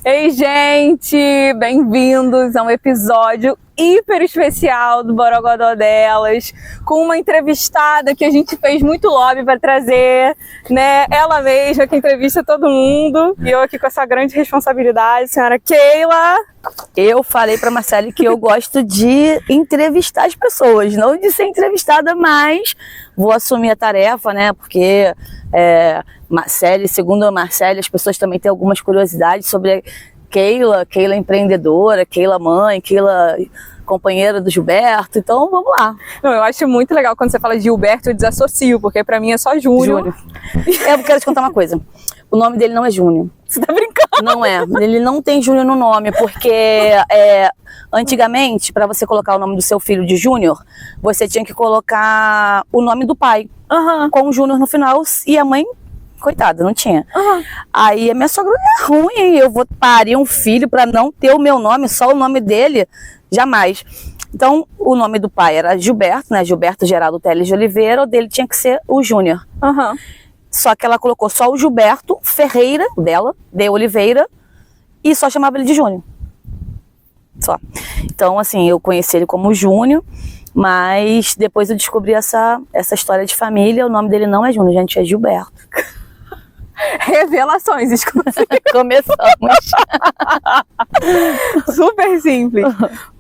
Ei, gente! Bem-vindos a um episódio hiper especial do Borogodó Delas, com uma entrevistada que a gente fez muito lobby para trazer, né? Ela mesma que entrevista todo mundo, e eu aqui com essa grande responsabilidade, senhora Keila. Eu falei para Marcele que eu gosto de entrevistar as pessoas, não de ser entrevistada, mas vou assumir a tarefa, né? Porque Marcele, segundo a Marcele, as pessoas também têm algumas curiosidades sobre Keila empreendedora, Keila mãe, Keila companheira do Gilberto, então vamos lá. Não, eu acho muito legal quando você fala de Gilberto, eu desassocio, porque pra mim é só Júnior. Eu quero te contar uma coisa, o nome dele não é Júnior. Você tá brincando? Não é, ele não tem Júnior no nome, porque antigamente, para você colocar o nome do seu filho de Júnior, você tinha que colocar o nome do pai, com o Júnior no final, e a mãe, coitada, não tinha. Aí a minha sogra é ruim, eu vou parir um filho para não ter o meu nome, só o nome dele, jamais. Então, o nome do pai era Gilberto, né? Gilberto Geraldo Teles de Oliveira, o dele tinha que ser o Júnior. Só que ela colocou só o Gilberto Ferreira, dela, de Oliveira, e só chamava ele de Júnior. Só. Então, assim, eu conheci ele como Júnior, mas depois eu descobri essa história de família, o nome dele não é Júnior, gente, é Gilberto. Revelações exclusivas. Começamos. Super simples.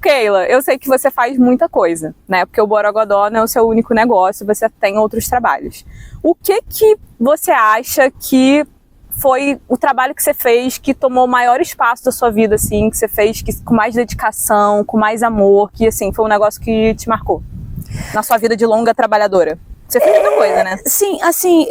Keila, eu sei que você faz muita coisa, né? Porque o Borogodó não é o seu único negócio, você tem outros trabalhos. O que você acha que foi o trabalho que você fez que tomou o maior espaço da sua vida, assim, que você fez com mais dedicação, com mais amor, que, assim, foi um negócio que te marcou na sua vida de longa trabalhadora? Você fez muita coisa, né? Sim, assim,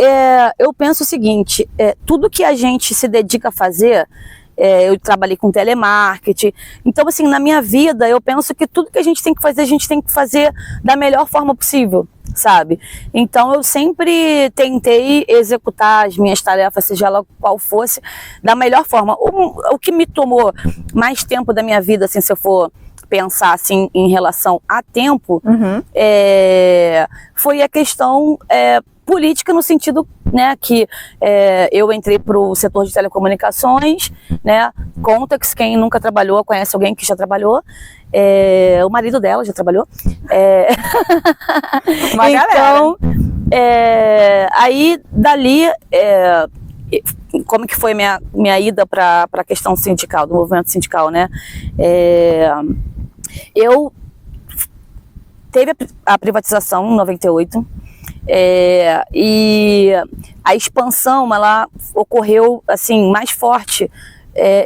eu penso o seguinte, tudo que a gente se dedica a fazer, eu trabalhei com telemarketing, então assim, na minha vida eu penso que tudo que a gente tem que fazer da melhor forma possível, sabe? Então eu sempre tentei executar as minhas tarefas, seja ela qual fosse, da melhor forma. O que me tomou mais tempo da minha vida, assim, se eu for pensar assim em relação a tempo, foi a questão política, no sentido, né, que eu entrei para o setor de telecomunicações, né, Contax, quem nunca trabalhou, conhece alguém que já trabalhou, o marido dela já trabalhou, Uma então, aí dali, como que foi minha ida para a questão sindical, do movimento sindical, né, eu teve a privatização em 98, e a expansão ela ocorreu assim mais forte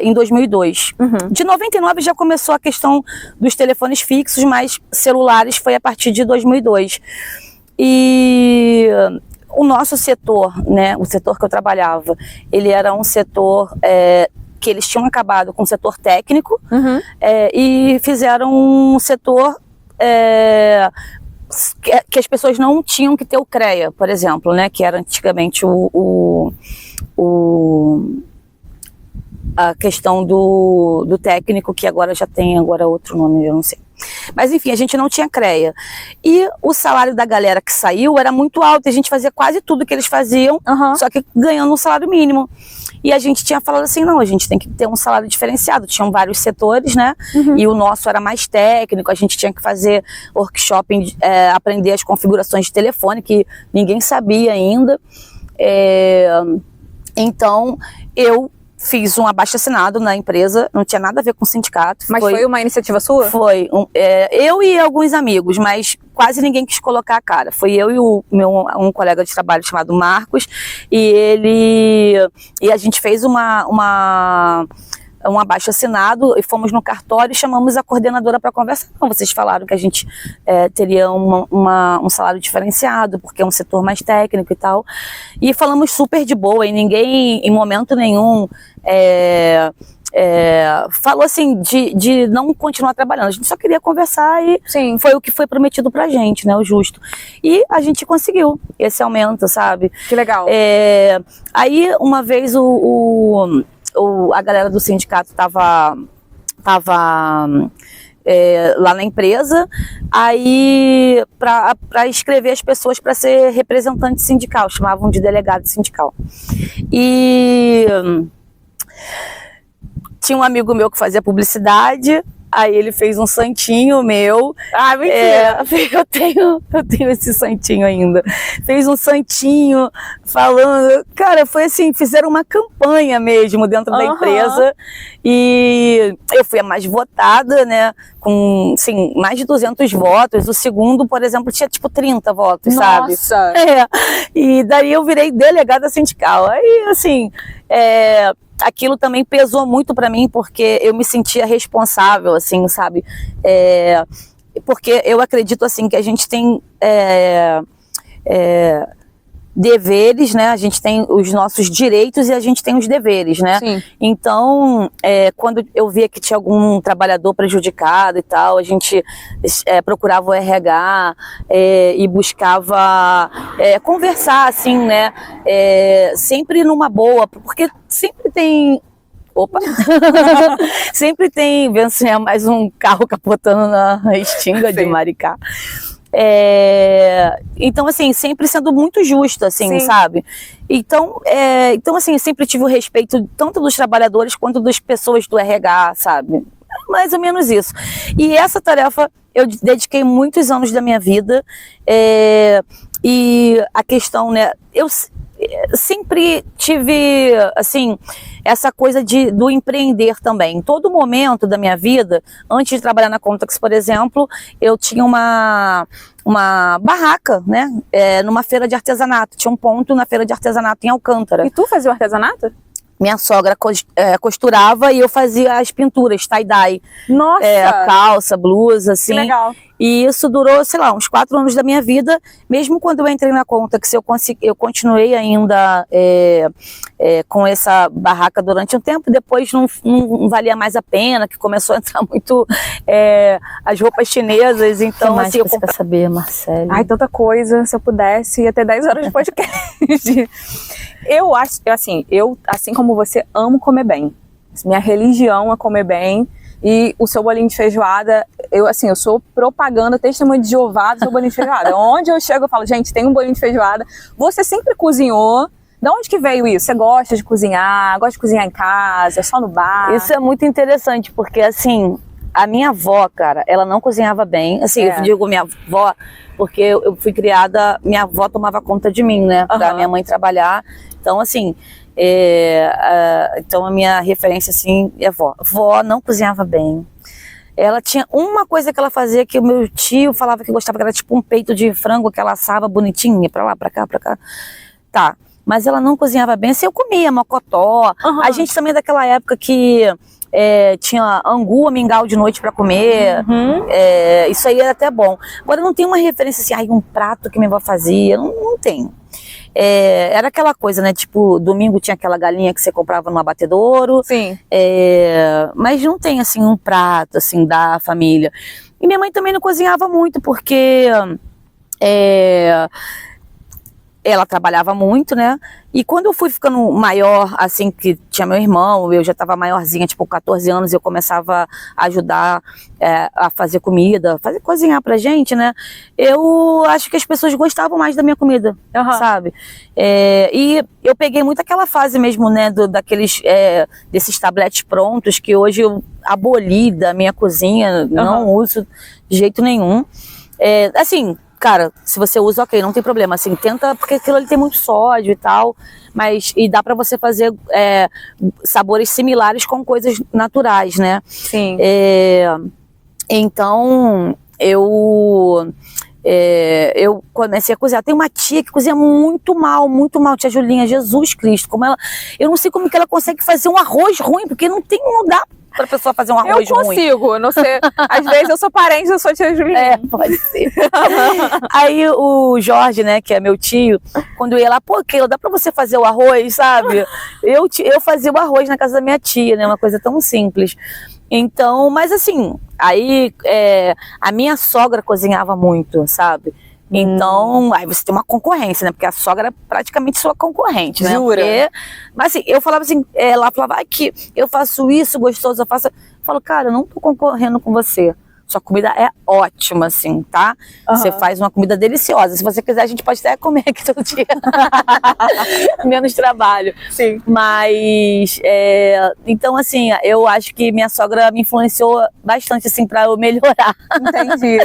em 2002. De 99 já começou a questão dos telefones fixos, mas celulares foi a partir de 2002. E o nosso setor, né, o setor que eu trabalhava, ele era um setor que eles tinham acabado com o setor técnico, e fizeram um setor que as pessoas não tinham que ter o CREA, por exemplo, né, que era antigamente a questão do técnico, que agora já tem outro nome, eu não sei. Mas enfim, a gente não tinha CREA. E o salário da galera que saiu era muito alto, e a gente fazia quase tudo que eles faziam, só que ganhando um salário mínimo. E a gente tinha falado assim, não, a gente tem que ter um salário diferenciado. Tinham vários setores, né? E o nosso era mais técnico, a gente tinha que fazer workshop, aprender as configurações de telefone, que ninguém sabia ainda. Então, eu fiz um abaixo-assinado na empresa, não tinha nada a ver com o sindicato. Mas foi uma iniciativa sua? Foi. Eu e alguns amigos, mas quase ninguém quis colocar a cara. Foi eu e um colega de trabalho chamado Marcos, e a gente fez um abaixo-assinado e fomos no cartório e chamamos a coordenadora para conversar. Então, vocês falaram que a gente teria um salário diferenciado, porque é um setor mais técnico e tal. E falamos super de boa, e ninguém, em momento nenhum, falou assim de não continuar trabalhando. A gente só queria conversar, e sim, foi o que foi prometido pra gente, né, o justo. E a gente conseguiu esse aumento, sabe? Que legal. Aí uma vez a galera do sindicato tava lá na empresa, aí para escrever as pessoas para ser representante sindical, chamavam de delegado sindical. E tinha um amigo meu que fazia publicidade, aí ele fez um santinho meu. Ah, mentira! Eu tenho esse santinho ainda. Fez um santinho falando... Cara, foi assim, fizeram uma campanha mesmo dentro da empresa. E eu fui a mais votada, né? Com, assim, mais de 200 votos. O segundo, por exemplo, tinha tipo 30 votos, sabe? Nossa! E daí eu virei delegada sindical. Aí, assim... aquilo também pesou muito para mim, porque eu me sentia responsável, assim, sabe? Porque eu acredito, assim, que a gente tem deveres, né? A gente tem os nossos direitos e a gente tem os deveres, né? Sim. Então, quando eu via que tinha algum trabalhador prejudicado e tal, a gente procurava o RH e buscava conversar, assim, né? Sempre numa boa, porque sempre tem... Opa! Sempre tem, vendo se é mais um carro capotando na Extinga de Maricá. Então, assim, sempre sendo muito justo, assim, sabe? Então, assim, sempre tive o respeito tanto dos trabalhadores quanto das pessoas do RH, sabe? Mais ou menos isso. E essa tarefa eu dediquei muitos anos da minha vida. E a questão, né? Eu sempre tive, assim, essa coisa do empreender também. Em todo momento da minha vida, antes de trabalhar na Contax, por exemplo, eu tinha uma barraca, né, numa feira de artesanato. Tinha um ponto na feira de artesanato em Alcântara. E tu fazia o artesanato? Minha sogra costurava e eu fazia as pinturas, tie-dye. Nossa! Calça, blusa, assim. Que legal. E isso durou, sei lá, uns 4 anos da minha vida. Mesmo quando eu entrei na Contax, eu continuei ainda com essa barraca durante um tempo. Depois não valia mais a pena, que começou a entrar muito as roupas chinesas. Então, mais assim, você quer saber, Marcele? Ai, tanta coisa. Se eu pudesse, ia ter 10 horas de podcast. Eu acho, assim como você, amo comer bem. Minha religião é comer bem. E o seu bolinho de feijoada, eu sou propaganda, testemunho de Jeová do seu bolinho de feijoada. Onde eu chego, eu falo, gente, tem um bolinho de feijoada. Você sempre cozinhou. De onde que veio isso? Você gosta de cozinhar? Gosta de cozinhar em casa? Só no bar? Isso é muito interessante, porque assim, a minha avó, cara, ela não cozinhava bem. Assim, eu digo minha avó, porque eu fui criada, minha avó tomava conta de mim, né? Pra minha mãe trabalhar. Então, assim... então a minha referência assim é vó. Vó não cozinhava bem. Ela tinha uma coisa que ela fazia que o meu tio falava que gostava, que era tipo um peito de frango que ela assava bonitinha, pra lá, pra cá, pra cá. Tá, mas ela não cozinhava bem. Assim, eu comia mocotó. A gente também é daquela época que tinha angu, mingau de noite pra comer. Isso aí era até bom. Agora não tem uma referência assim, um prato que minha avó fazia, não tem. Era aquela coisa, né? Tipo, domingo tinha aquela galinha que você comprava no abatedouro. Sim. Mas não tem, assim, um prato, assim, da família. E minha mãe também não cozinhava muito, porque ela trabalhava muito, né? E quando eu fui ficando maior, assim, que tinha meu irmão, eu já tava maiorzinha, tipo, 14 anos, eu começava a ajudar a fazer comida, cozinhar pra gente, né? Eu acho que as pessoas gostavam mais da minha comida, sabe? E eu peguei muito aquela fase mesmo, né, desses tabletes prontos, que hoje eu aboli da minha cozinha, não uso de jeito nenhum. Assim... Cara, se você usa, ok, não tem problema, assim, tenta, porque aquilo ali tem muito sódio e tal, e dá pra você fazer sabores similares com coisas naturais, né? Sim. Então, eu comecei a cozinhar. Tem uma tia que cozinha muito mal, tia Julinha, Jesus Cristo, eu não sei como que ela consegue fazer um arroz ruim, porque não dá pra pessoa fazer um arroz ruim. Eu consigo, não sei. Às vezes eu sou parente, eu sou tia Julinha. Pode ser. Aí o Jorge, né, que é meu tio, quando eu ia lá, pô, Keila, dá pra você fazer o arroz, sabe? Eu fazia o arroz na casa da minha tia, né, uma coisa tão simples. Então, mas assim, aí a minha sogra cozinhava muito, sabe? Então, aí você tem uma concorrência, né? Porque a sogra é praticamente sua concorrente, né? Jura? Mas assim, eu falava assim, ela falava que eu faço isso gostoso, eu falo, cara, eu não tô concorrendo com você. sua comida é ótima, assim, tá? Você faz uma comida deliciosa. Se você quiser, a gente pode até comer aqui todo dia. Menos trabalho. Sim. Mas, então, assim, eu acho que minha sogra me influenciou bastante, assim, pra eu melhorar. Entendi.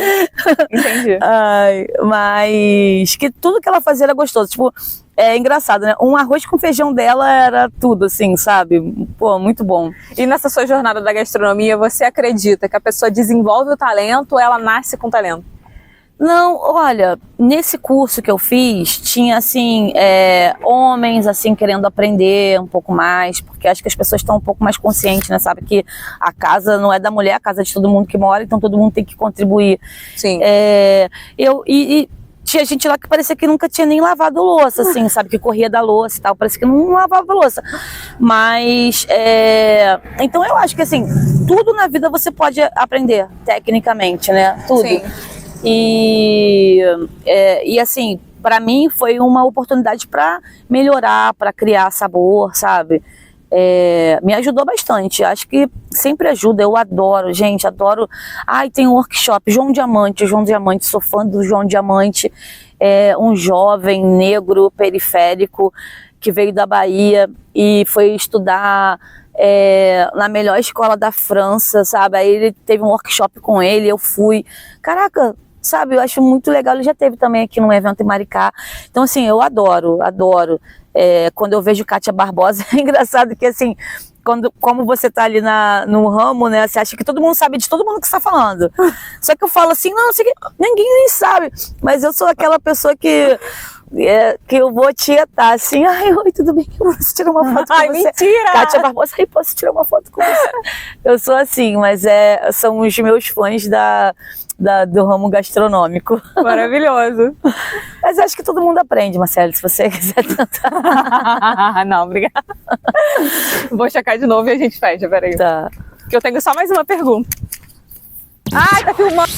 Entendi. Ai, mas que tudo que ela fazia era gostoso. Tipo, é engraçado, né? Um arroz com feijão dela era tudo, assim, sabe? Pô, muito bom. E nessa sua jornada da gastronomia, você acredita que a pessoa desenvolve o talento ou ela nasce com talento? Não, olha, nesse curso que eu fiz, tinha, assim, homens, assim, querendo aprender um pouco mais, porque acho que as pessoas estão um pouco mais conscientes, né? Sabe que a casa não é da mulher, a casa é de todo mundo que mora, então todo mundo tem que contribuir. Sim. Tinha gente lá que parecia que nunca tinha nem lavado louça, assim, sabe? Que corria da louça e tal, parecia que não lavava louça. Mas, então eu acho que, assim, tudo na vida você pode aprender, tecnicamente, né? Tudo. Sim. E assim, pra mim foi uma oportunidade pra melhorar, pra criar sabor, sabe? Me ajudou bastante, acho que sempre ajuda, eu adoro, gente, adoro. Ai, tem um workshop, João Diamante, sou fã do João Diamante, um jovem negro periférico que veio da Bahia e foi estudar na melhor escola da França, sabe? Aí ele teve um workshop com ele, eu fui, caraca, sabe? Eu acho muito legal, ele já teve também aqui num evento em Maricá, então assim, eu adoro. Quando eu vejo Kátia Barbosa, é engraçado que assim, como você tá ali no ramo, né, você acha que todo mundo sabe de todo mundo que você tá falando. Só que eu falo assim, não, ninguém nem sabe, mas eu sou aquela pessoa que eu vou tietar assim, ai, oi, tudo bem? Eu posso tirar uma foto com você? Mentira! Kátia Barbosa, ai, posso tirar uma foto com você? Eu sou assim, mas são os meus fãs do ramo gastronômico. Maravilhoso. Mas acho que todo mundo aprende, Marcelo, se você quiser tentar. Não, obrigada. Vou checar de novo e a gente fecha, peraí. Tá. Que eu tenho só mais uma pergunta. Ai, tá filmando.